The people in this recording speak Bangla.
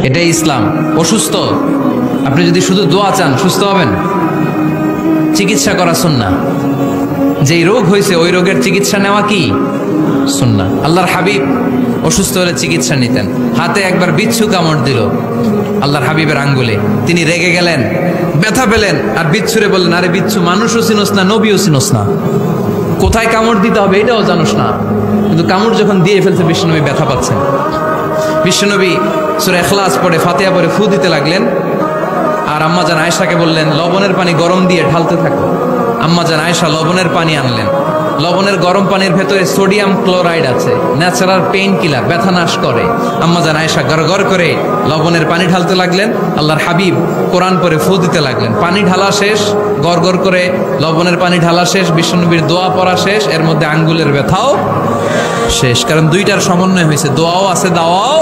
এটাই ইসলাম। অসুস্থ আপনি যদি শুধু দোয়া চান সুস্থ হবেন, চিকিৎসা করা সুন্নাহ। যেই রোগ হয়েছে ওই রোগের চিকিৎসা নেওয়া কি সুন্নাহ। আল্লাহর হাবিব অসুস্থ হলে চিকিৎসা নিতেন। হাতে একবার বিচ্ছু কামড় দিল আল্লাহর হাবিবের আঙ্গুলে, তিনি রেগে গেলেন, ব্যথা পেলেন, আর বিচ্ছুরে বললেন, আরে বিচ্ছু, মানুষও চিনোস না, নবীও চিনোস না, কোথায় কামড় দিতে হবে এটাও জানোস না, কিন্তু কামড় যখন দিয়ে ফেলছে বিশ্বনবী ব্যথা পাচ্ছেন। বিশ্বনবী সূরা ইখলাস পড়ে ফাতিহা পড়ে ফু দিতে লাগলেন, আর আম্মাজান আয়েশাকে বললেন লবণের পানি গরম দিয়ে ঢালতে থাকো। আম্মাজান আয়েশা লবণের পানি আনলেন। লবণের গরম পানির ভেতরে সোডিয়াম ক্লোরাইড আছে, ন্যাচারাল পেইন কিলার, ব্যথা নাশ করে। আম্মাজান আয়েশা গড়গড় করে লবণের পানি ঢালতে লাগলেন, আল্লাহর হাবিব কোরআন পড়ে ফু দিতে লাগলেন। পানি ঢালা শেষ, গড়গড় করে লবণের পানি ঢালা শেষ, বিশ্বনবীর দোয়া পড়া শেষ, এর মধ্যে আঙ্গুলের ব্যথাও শেষ। কারণ দুইটার সমন্বয় হয়েছে, দোয়াও আছে, দাওয়াও